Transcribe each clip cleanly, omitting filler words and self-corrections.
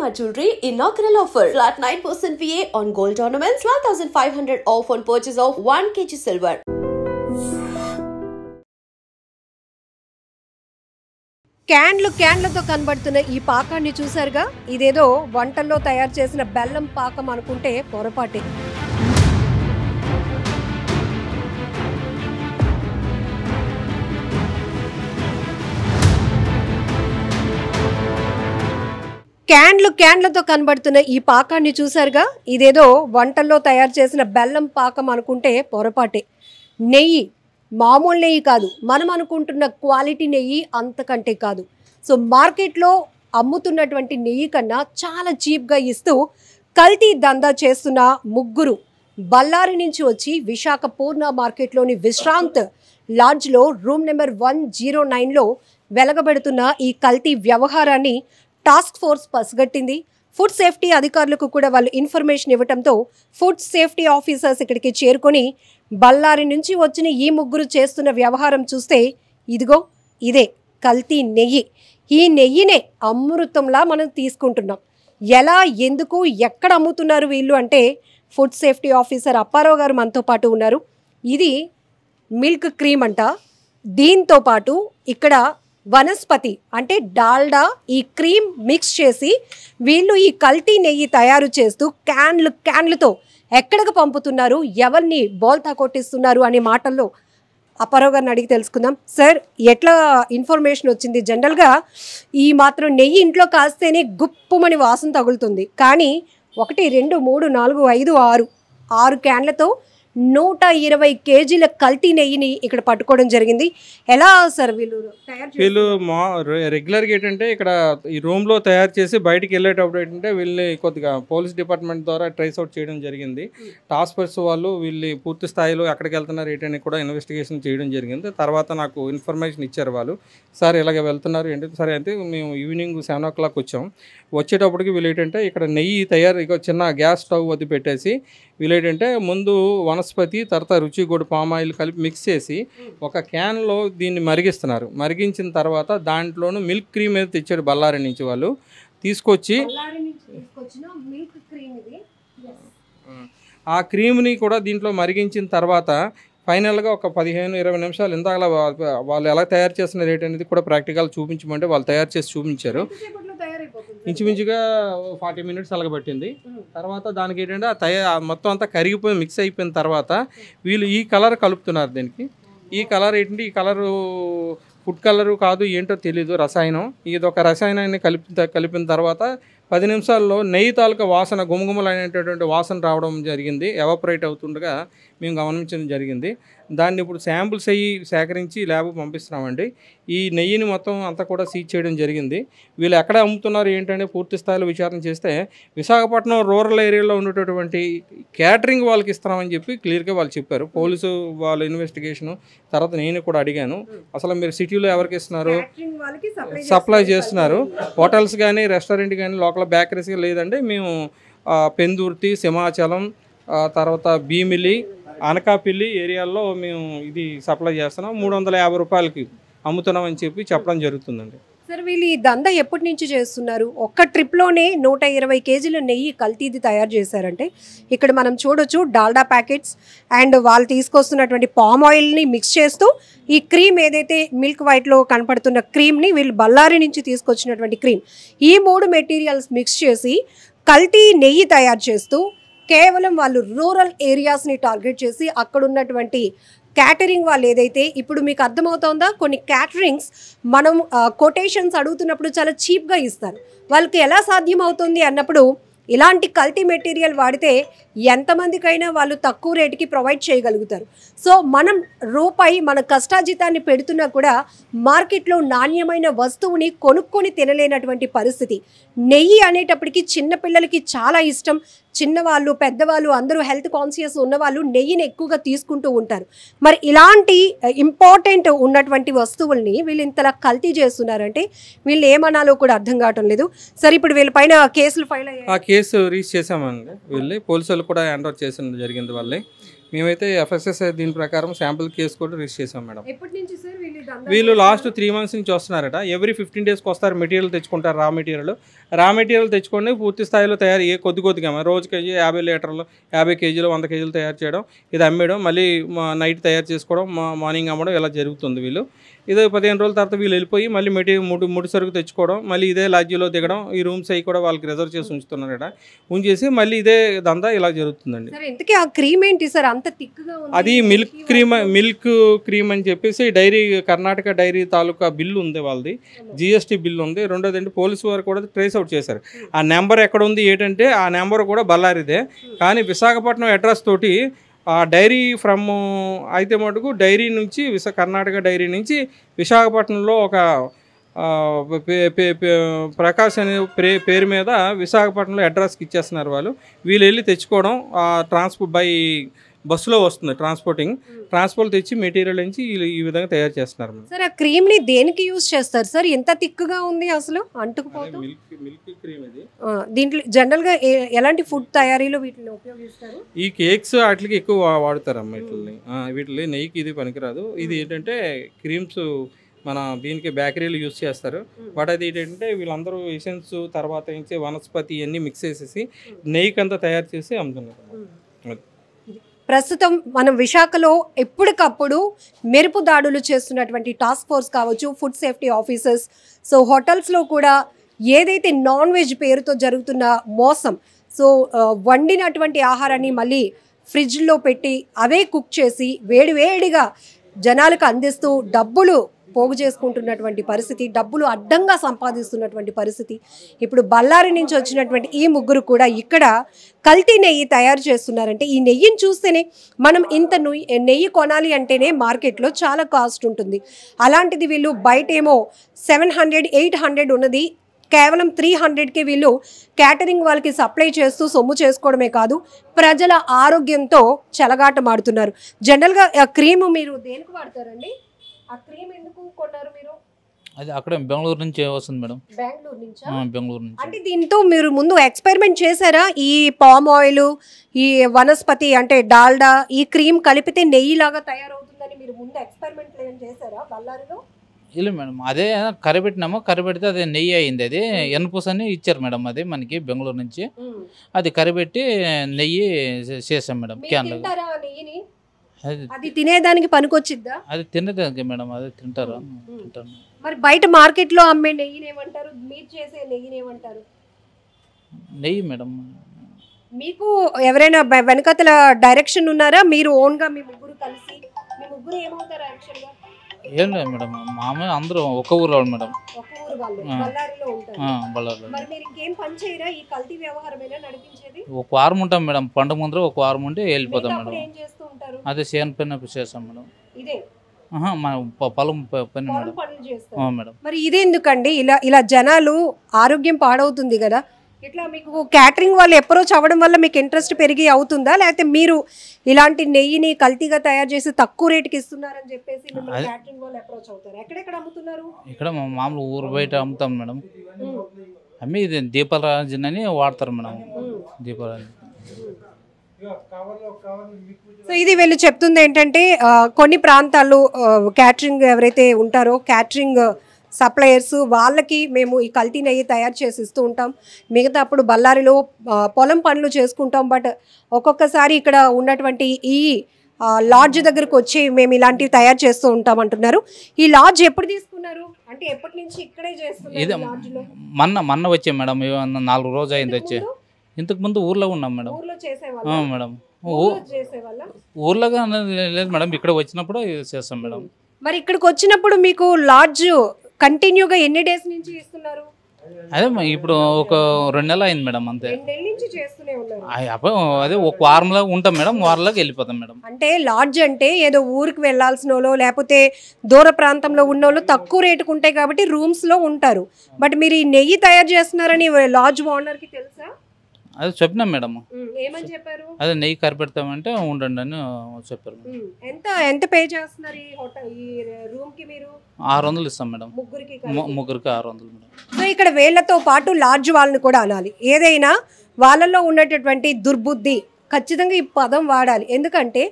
Shalimar Jewelry inaugural offer. Flat 9% VA on gold ornaments, 12,500 off on purchase of 1 kg silver. క్యాన్లతో కనబడుతున్న ఈ పాకాన్ని చూసారుగా, ఇదేదో వంటల్లో తయారు చేసిన బెల్లం పాకం అనుకుంటే పొరపాటే. క్యాన్లతో కనబడుతున్న ఈ పాకాన్ని చూసారుగా, ఇదేదో వంటల్లో తయారు చేసిన బెల్లం పాకం అనుకుంటే పొరపాటే. నెయ్యి, మామూలు నెయ్యి కాదు, మనం అనుకుంటున్న క్వాలిటీ నెయ్యి అంతకంటే కాదు. సో మార్కెట్లో అమ్ముతున్నటువంటి నెయ్యి కన్నా చాలా చీప్గా ఇస్తూ కల్తీ దందా చేస్తున్న ముగ్గురు బళ్ళారి నుంచి వచ్చి విశాఖ పూర్ణ మార్కెట్లోని విశ్రాంత్ లాడ్జ్లో రూమ్ నెంబర్ 109లో వెలగబెడుతున్న ఈ కల్తీ వ్యవహారాన్ని టాస్క్ ఫోర్స్ పసిగట్టింది. ఫుడ్ సేఫ్టీ అధికారులకు కూడా వాళ్ళు ఇన్ఫర్మేషన్ ఇవ్వడంతో ఫుడ్ సేఫ్టీ ఆఫీసర్స్ ఇక్కడికి చేరుకొని బళ్ళారి నుంచి వచ్చిన ఈ ముగ్గురు చేస్తున్న వ్యవహారం చూస్తే ఇదిగో ఇదే కల్తీ నెయ్యి. ఈ నెయ్యినే అమృతంలా మనం తీసుకుంటున్నాం. ఎలా, ఎందుకు, ఎక్కడ అమ్ముతున్నారు వీళ్ళు అంటే ఫుడ్ సేఫ్టీ ఆఫీసర్ అప్పారావు గారు మనతో పాటు ఉన్నారు. ఇది మిల్క్ క్రీమ్ అంట. దీంతో పాటు ఇక్కడ వనస్పతి అంటే డాల్డా ఈ క్రీమ్ మిక్స్ చేసి వీళ్ళు ఈ కల్తీ నెయ్యి తయారు చేస్తూ క్యాన్లతో ఎక్కడికి పంపుతున్నారు, ఎవరిని బోల్తా కొట్టిస్తున్నారు అనే మాటల్లో అప్పారావు గారిని అడిగి తెలుసుకుందాం. సార్, ఎట్లా ఇన్ఫర్మేషన్ వచ్చింది? జనరల్గా ఈ మాత్రం నెయ్యి ఇంట్లో కాస్తేనే గుప్పుమని వాసన తగులుతుంది, కానీ 1 2 3 4 5 6 క్యాన్లతో 120 కేజీల కల్తీ నెయ్యిని ఇక్కడ పట్టుకోవడం జరిగింది. ఎలా సార్ వీళ్ళు రెగ్యులర్గా ఏంటంటే ఇక్కడ ఈ రూమ్లో తయారు చేసి బయటికి వెళ్ళేటప్పుడు ఏంటంటే వీళ్ళని కొద్దిగా పోలీస్ డిపార్ట్మెంట్ ద్వారా ట్రేస్ అవుట్ చేయడం జరిగింది. టాస్క్ ఫోర్స్ వాళ్ళు వీళ్ళు పూర్తి స్థాయిలో ఎక్కడికి వెళ్తున్నారు ఏంటని కూడా ఇన్వెస్టిగేషన్ చేయడం జరిగింది. తర్వాత నాకు ఇన్ఫర్మేషన్ ఇచ్చారు వాళ్ళు, సార్ ఇలాగ వెళ్తున్నారు ఏంటి. సరే అయితే మేము ఈవినింగ్ 7 o'clock వచ్చాం. వచ్చేటప్పటికి వీళ్ళు ఏంటంటే ఇక్కడ నెయ్యి ఇక చిన్న గ్యాస్ స్టవ్ వద్ద పెట్టేసి వీళ్ళు ఏంటంటే ముందు వనస్పతి, తర్వాత రుచిగోడు పామ్ ఆయిల్ కలిపి మిక్స్ చేసి ఒక క్యాన్లో దీన్ని మరిగిస్తున్నారు. మరిగించిన తర్వాత దాంట్లోనూ మిల్క్ క్రీమ్ అయితే తెచ్చాడు బళ్ళారి నుంచి వాళ్ళు తీసుకొచ్చి ఆ క్రీమ్ని కూడా దీంట్లో మరిగించిన తర్వాత ఫైనల్గా ఒక 15-20 నిమిషాలు ఇందాక వాళ్ళు ఎలా తయారు చేస్తున్న రేట్ అనేది కూడా ప్రాక్టికల్ చూపించమంటే వాళ్ళు తయారు చేసి చూపించారు. ఇంచుమించుగా 40 minutes అలాగ పట్టింది. తర్వాత దానికి ఏంటంటే మొత్తం అంతా కరిగిపోయి మిక్స్ అయిపోయిన తర్వాత వీళ్ళు ఈ కలర్ కలుపుతున్నారు. దీనికి ఈ కలర్ ఏంటంటే ఈ కలరు ఫుడ్ కలరు కాదు, ఏంటో తెలీదు, రసాయనం. ఇది ఒక రసాయనాన్ని కలిపిన తర్వాత 10 నిమిషాల్లో నెయ్యి తాలూకా వాసన గుమగుమలైనటువంటి వాసన రావడం జరిగింది. ఎవాపరేట్ అవుతుండగా మేము గమనించడం జరిగింది. దాన్ని ఇప్పుడు శాంపుల్స్ అయ్యి సేకరించి ల్యాబ్కి పంపిస్తున్నామండి. ఈ నెయ్యిని మొత్తం అంతా కూడా సీజ్ చేయడం జరిగింది. వీళ్ళు ఎక్కడ అమ్ముతున్నారు ఏంటంటే పూర్తి స్థాయిలో విచారణ చేస్తే విశాఖపట్నం రూరల్ ఏరియాలో ఉండేటటువంటి క్యాటరింగ్ వాళ్ళకి ఇస్తున్నామని చెప్పి క్లియర్గా వాళ్ళు చెప్పారు. పోలీసు వాళ్ళ ఇన్వెస్టిగేషను తర్వాత నేను కూడా అడిగాను, అసలు మీరు సిటీలో ఎవరికి ఇస్తున్నారు? సప్లై చేస్తున్నారు. హోటల్స్ కానీ రెస్టారెంట్ కానీ లోకల్ బేకరీస్ లేదంటే మేము పెందుర్తి, సింహాచలం, తర్వాత భీమిలి, అనకాపల్లి ఏరియాల్లో మేము ఇది సప్లై చేస్తున్నాం. 350 రూపాయలకి అమ్ముతున్నామని చెప్పి చెప్పడం జరుగుతుందండి. సార్, వీళ్ళు ఈ దందా ఎప్పటి నుంచి చేస్తున్నారు? ఒక్క ట్రిప్లోనే 120 కేజీల నెయ్యి కల్తీది తయారు చేశారంటే ఇక్కడ మనం చూడొచ్చు డాల్డా ప్యాకెట్స్ అండ్ వాళ్ళు తీసుకొస్తున్నటువంటి పామ్ ఆయిల్ని మిక్స్ చేస్తూ ఈ క్రీమ్ ఏదైతే మిల్క్ వైట్లో కనపడుతున్న క్రీమ్ని వీళ్ళు బళ్ళారి నుంచి తీసుకొచ్చినటువంటి క్రీమ్, ఈ 3 మెటీరియల్స్ మిక్స్ చేసి కల్తీ నెయ్యి తయారు చేస్తూ కేవలం వాళ్ళు రూరల్ ఏరియాస్ని టార్గెట్ చేసి అక్కడ ఉన్నటువంటి క్యాటరింగ్ వాళ్ళు ఏదైతే ఇప్పుడు మీకు అర్థమవుతుందా, కొన్ని క్యాటరింగ్స్ మనం కొటేషన్స్ అడుగుతున్నప్పుడు చాలా చీప్గా ఇస్తారు. వాళ్ళకి ఎలా సాధ్యం అవుతుంది అన్నప్పుడు ఇలాంటి కల్తీ మెటీరియల్ వాడితే ఎంతమందికైనా వాళ్ళు తక్కువ రేటుకి ప్రొవైడ్ చేయగలుగుతారు. సో మనం రూపాయి మన కష్టాజితాన్ని పెడుతున్నా కూడా మార్కెట్లో నాణ్యమైన వస్తువుని కొనుక్కొని తినలేనటువంటి పరిస్థితి. నెయ్యి అనేటప్పటికీ చిన్నపిల్లలకి చాలా ఇష్టం. చిన్నవాళ్ళు, పెద్దవాళ్ళు అందరూ హెల్త్ కాన్షియస్ ఉన్నవాళ్ళు నెయ్యిని ఎక్కువగా తీసుకుంటూ ఉంటారు. మరి ఇలాంటి ఇంపార్టెంట్ ఉన్నటువంటి వస్తువుల్ని వీళ్ళు ఇంతలా కల్తీ చేస్తున్నారంటే వీళ్ళు ఏమనాలో కూడా అర్థం కావటం లేదు. సరే, ఇప్పుడు వీళ్ళపైన కేసులు ఫైల్ అయ్యాయి. ఆ కేసు రిజిస్టర్ చేసామండి. వీళ్ళు పోలీసులు కూడా హ్యాండ్ ఓవర్ చేసిన జరిగింది వాళ్ళే. మేమైతే ఎఫ్ఎస్ఎస్ దీని ప్రకారం శాంపుల్ కేసు కూడా రిజిస్టర్ చేసాం మేడం. వీళ్ళు లాస్ట్ 3 months నుంచి వస్తున్నారట. ఎవ్రీ 15 daysకి వస్తారు, మెటీరియల్ తెచ్చుకుంటారు, రా మెటీరియల్. రా మెటీరియల్ తెచ్చుకొని పూర్తి స్థాయిలో తయారు కొద్దిగా రోజుకి 50 లీటర్లు 50 కేజీలు 100 కేజీలు తయారు చేయడం, ఇది అమ్మేయడం, మళ్ళీ నైట్ తయారు చేసుకోవడం, మార్నింగ్ అమ్మడం ఇలా జరుగుతుంది. వీళ్ళు ఇదే 15 రోజుల తర్వాత వీళ్ళు వెళ్ళిపోయి మళ్ళీ ముడి సరుకు తెచ్చుకోవడం, మళ్ళీ ఇదే లాడ్జీలో దిగడం, ఈ రూమ్స్ అవి కూడా వాళ్ళకి రిజర్వ్ చేసి ఉంచుతున్నారు ఇక్కడ, ఉంచేసి మళ్ళీ ఇదే దందా ఇలా జరుగుతుందండి. ఇంతకీ ఆ క్రీమ్ ఏంటి సార్ అంత థిక్గా ఉంది? అది మిల్క్ క్రీమ్ అని చెప్పేసి కర్ణాటక డైరీ తాలూకా బిల్లు ఉంది వాళ్ళది, జిఎస్టీ బిల్లు ఉంది. రెండోది అంటే పోలీసు వారు కూడా ట్రేస్ అవుట్ చేశారు. ఆ నెంబర్ ఎక్కడ ఉంది ఏంటంటే ఆ నెంబర్ కూడా బళ్ళారిదే, కానీ విశాఖపట్నం అడ్రస్ తోటి ఆ డైరీ అయితే మటుకు డైరీ నుంచి కర్ణాటక డైరీ నుంచి విశాఖపట్నంలో ఒక ప్రకాష్ అనే పేరు మీద విశాఖపట్నంలో అడ్రస్కి ఇచ్చేస్తున్నారు వాళ్ళు. వీళ్ళు వెళ్ళి తెచ్చుకోవడం, బై బస్సులో వస్తుంది ట్రాన్స్పోర్ట్ తెచ్చి మెటీరియల్ నుంచి ఈ విధంగా తయారు చేస్తున్నారు. సార్ ఆ క్రీమ్ ని దేనికి యూజ్ చేస్తారు సార్? ఎంత థిక్గా ఉంది అసలు అంటుకుపోతుంది. మిల్క్ క్రీమ్ ఇది. దీంట్లో జనరల్ గా ఎలాంటి ఫుడ్ తయారీలో వీటిని ఉపయోగిస్తారు? ఈ కేక్స్ వాటికి ఎక్కువ వాడతారమ్మ. వీటిని నెయ్యికి ఇది పనికిరాదు. ఇది ఏంటంటే క్రీమ్స్ మన దీనికి బేకరీలు యూజ్ చేస్తారు. బట్ అది ఏంటంటే వీళ్ళందరూ ఎసెన్స్ తర్వాత వనస్పతి ఇవన్నీ మిక్స్ చేసేసి నెయ్యికి అంతా తయారు చేసి అమ్ముతున్నారు. ప్రస్తుతం మనం విశాఖలో ఎప్పటికప్పుడు మెరుపు దాడులు చేస్తున్నటువంటి టాస్క్ ఫోర్స్ కావచ్చు, ఫుడ్ సేఫ్టీ ఆఫీసర్స్, సో హోటల్స్లో కూడా ఏదైతే నాన్ వెజ్ పేరుతో జరుగుతున్న మోసం, సో వండినటువంటి ఆహారాన్ని మళ్ళీ ఫ్రిడ్జ్లో పెట్టి అవే కుక్ చేసి వేడివేడిగా జనాలకు అందిస్తూ డబ్బులు పోగు చేసుకుంటున్నటువంటి పరిస్థితి, డబ్బులు అడ్డంగా సంపాదిస్తున్నటువంటి పరిస్థితి. ఇప్పుడు బళ్ళారి నుంచి వచ్చినటువంటి ఈ ముగ్గురు కూడా ఇక్కడ కల్తీ నెయ్యి తయారు చేస్తున్నారంటే, ఈ నెయ్యిని చూస్తేనే మనం ఇంత నెయ్యి కొనాలి అంటేనే మార్కెట్లో చాలా కాస్ట్ ఉంటుంది. అలాంటిది వీళ్ళు బయటేమో 700-800 ఉన్నది కేవలం 300కి వీళ్ళు క్యాటరింగ్ వాళ్ళకి సప్లై చేస్తూ సొమ్ము చేసుకోవడమే కాదు, ప్రజల ఆరోగ్యంతో చెలగాటమాడుతున్నారు. జనరల్గా క్రీము మీరు దేనికి వాడతారండి? ఆ క్రీమ్ ఎందుకు కొన్నారు మీరు? అది అక్కడ బెంగళూరు నుంచి వస్తుంది మేడం. బెంగళూరు నుంచి? బెంగళూరు నుంచి. అంటే దీంతో మీరు ముందు ఎక్స్పెరిమెంట్ చేశారా? ఈ పామ్ ఆయిల్, ఈ వనస్పతి అంటే డాల్డా, ఈ క్రీమ్ కలిపితే నెయ్యి లాగా తయారవుతుందని మీరు ముందు ఎక్స్పెరిమెంట్ చేశారా బళ్ళారిలో? ಇಲ್ಲ మేడం, అదే కరిపెట్టినాము. కరిపెడితే అదే నెయ్యి అయింది. అది ఎన్పూస్ అని ఇచ్చారు మేడం, అది మనకి బెంగళూరు నుంచి. అది కరిపెట్టి నెయ్యి చేసాం మేడం క్యాన్లో. అది తినేదానికి పనికొచ్చిద్దా? అది తినేదానికి మేడం, అది తింటారు. మరి బయట మార్కెట్ లో అమ్మే నెయ్యిని ఏమంటారు, మీరు చేసే నెయ్యిని ఏమంటారు? నెయ్యి మేడం. మీకు ఎవరైనా వెనకతల డైరెక్షన్ ఉన్నారా? మీరు ఓన్ గా మీ ముగ్గురు కలిసి, మీ ముగ్గురు ఏమవుతారు యాక్చువల్ గా? ఏం లేదు మేడం, మామూలు అందరూ ఒక ఊరు వాళ్ళు మేడం. ఒక ఊరు వాళ్ళు బళ్ళారిలో ఉంటారు. బళ్ళారిలో. మరి మీరు ఇంకేం పని చేయరా? ఈ కల్తీ వ్యవహారమేనా నడిపించేది? ఒక వారం ఉంటాం మేడం, పండుగ ముందర ఒక వారం ఉండి వెళ్ళిపోతాం మేడం. ఏం చేస్తూ ఉంటారు? అదే సేన్ పని చేస్తాం మేడం. ఇదే మన పొలం పని మేడం. మేడం. మరి ఇదే ఎందుకండి ఇలా జనాలు ఆరోగ్యం పాడవుతుంది కదా, ఇట్లా మీకు క్యాటరింగ్ వాళ్ళు అప్రోచ్ అవ్వడం వల్ల మీకు ఇంట్రెస్ట్ పెరిగి అవుతుందా, లేకపోతే మీరు ఇలాంటి నెయ్యిని కల్తీగా తయారు చేసి తక్కువ రేటుకి ఇస్తున్నారని చెప్పేసి క్యాటరింగ్ వాళ్ళు అప్రోచ్ అవుతారు? ఎక్కడెక్కడ అమ్ముతున్నారు? ఇక్కడ మామూలు ఊరు బయట అమ్ముతాం మేడం. అమ్మి ఇది దీపారాజన్ అని వాడతారు మేడం. దీపారాజన్. సో ఇది వీళ్ళు చెప్తుంది ఏంటంటే, కొన్ని ప్రాంతాల్లో క్యాటరింగ్ ఎవరైతే ఉంటారో క్యాటరింగ్ సప్లయర్స్ వాళ్ళకి మేము ఈ కల్తీ నెయ్యి తయారు చేసి ఇస్తూ ఉంటాం, మిగతా అప్పుడు బళ్ళారిలో పొలం పనులు చేసుకుంటాం. బట్ ఒక్కొక్కసారి ఇక్కడ ఉన్నటువంటి ఈ లాడ్జ్ దగ్గరకు వచ్చి మేము ఇలాంటివి తయారు చేస్తూ ఉంటాం అంటున్నారు. ఈ లాడ్జ్ ఎప్పుడు తీసుకున్నారు అంటే ఎప్పటి నుంచి ఇక్కడే చేస్తున్నారు? మొన్న వచ్చాం మేడం, 4 రోజులు అయింది వచ్చి. ఇంతకు ముందు ఊర్లో ఉన్నాం మేడం. మేడం ఊర్లోగా లేదు మేడం, ఇక్కడ వచ్చినప్పుడు చేస్తాం మేడం. మరి ఇక్కడికి వచ్చినప్పుడు మీకు లాడ్జ్ కంటిన్యూగా ఎన్ని డేస్ నుంచి ఇస్తున్నారు? అదే ఇప్పుడు ఒక 2 నెలలు అయింది మేడం, అంతే. 2 నెలల నుంచి చేస్తూనే ఉన్నారు? అదే ఒక వారంలో ఉంటాం మేడం, వారంలోకి వెళ్ళిపోతాం మేడం. అంటే లాడ్జ్ అంటే ఏదో ఊరికి వెళ్లాల్సిన వాళ్ళు లేకపోతే దూర ప్రాంతంలో ఉన్న వాళ్ళు తక్కువ రేటుకు ఉంటాయి కాబట్టి రూమ్స్ లో ఉంటారు. బట్ మీరు ఈ నెయ్యి తయారు చేస్తున్నారని లాడ్జ్ ఓనర్ కి తెలుసా? అది చెప్పినాం మేడం. ఏమని చెప్పారు? అదే నెయ్యి కరిపెడతామంటే ఉండండి అని చెప్పారు. ఎంత పే చేస్తున్నారు ఈ రూమ్ కి మీరు? 600 ఇస్తాం మేడం, ముగ్గురికి 600 మేడం. సో ఇక్కడ వేళ్లతో పాటు లాడ్జ్ వాళ్ళని కూడా అనాలి. ఏదైనా వాళ్ళల్లో ఉన్నటువంటి దుర్బుద్ధి, ఖచ్చితంగా ఈ పదం వాడాలి. ఎందుకంటే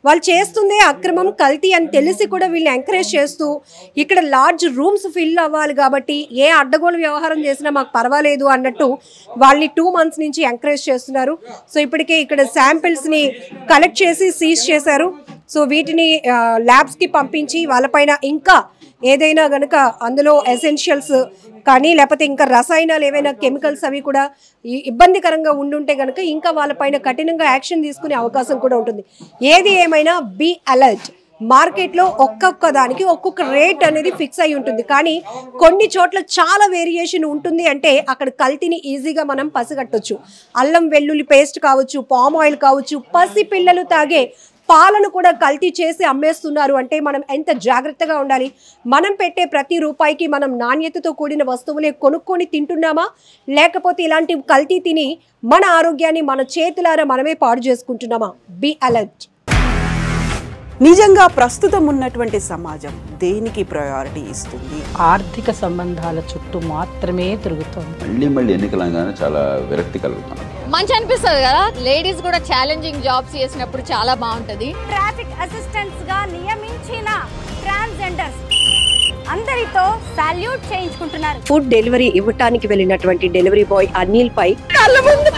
వాళ్ళు చేస్తుందే అక్రమం, కల్తీ అని తెలిసి కూడా వీళ్ళని ఎంకరేజ్ చేస్తూ ఇక్కడ లార్జ్ రూమ్స్ ఫిల్ అవ్వాలి కాబట్టి ఏ అడ్డగోలు వ్యవహారం చేసినా మాకు పర్వాలేదు అన్నట్టు వాళ్ళని 2 months నుంచి ఎంకరేజ్ చేస్తున్నారు. సో ఇప్పటికే ఇక్కడ శాంపిల్స్ని కలెక్ట్ చేసి సీజ్ చేశారు. సో వీటిని ల్యాబ్స్కి పంపించి వాళ్ళపైన ఇంకా ఏదైనా గనుక అందులో ఎసెన్షియల్స్ కానీ లేకపోతే ఇంకా రసాయనాలు ఏవైనా కెమికల్స్ అవి కూడా ఇబ్బందికరంగా ఉండుంటే కనుక ఇంకా వాళ్ళపైన కఠినంగా యాక్షన్ తీసుకునే అవకాశం కూడా ఉంటుంది. ఏది ఏమైనా బీ అలర్ట్. మార్కెట్లో ఒక్కొక్క దానికి ఒక్కొక్క రేట్ అనేది ఫిక్స్ అయి ఉంటుంది, కానీ కొన్ని చోట్ల చాలా వేరియేషన్ ఉంటుంది. అంటే అక్కడ కల్తీని ఈజీగా మనం పసిగట్టొచ్చు. అల్లం వెల్లుల్లి పేస్ట్ కావచ్చు, పామ్ ఆయిల్ కావచ్చు, పసి పిల్లలు తాగే పాలను కూడా కల్తీ చేసి అమ్మేస్తున్నారు. అంటే మనం ఎంత జాగ్రత్తగా ఉండాలి. మనం పెట్టే ప్రతి రూపాయికి మనం నాణ్యతతో కూడిన వస్తువులే కొనుక్కొని తింటున్నామా, లేకపోతే ఇలాంటి కల్తీ తిని మన ఆరోగ్యాన్ని మన చేతులారా మనమే పాడు చేసుకుంటున్నామా? Be alert. నిజంగా ప్రస్తుతం ఉన్నటువంటి సమాజం దేనికి ప్రయారిటీ ఇస్తుంది? ఆర్థిక సంబంధాల చుట్టూ మాత్రమే తిరుగుతుంది. మళ్ళీ ఎన్నికలంగానే చాలా విరక్తి కలుగుతాం. మంచి అనిపిస్తుంది కదా, లేడీస్ కూడా ఛాలెంజింగ్ జాబ్స్ చేసినప్పుడు చాలా బాగుంటది. ట్రాఫిక్ అసిస్టెంట్స్ గా నియమించిన ట్రాన్స్జెండర్స్ అందరితో సాల్యూట్ చేయించుకుంటున్నారు. ఫుడ్ డెలివరీ ఇవ్వటానికి వెళ్ళినటువంటి డెలివరీ బాయ్ అనిల్ పై కళ్ళ ముందు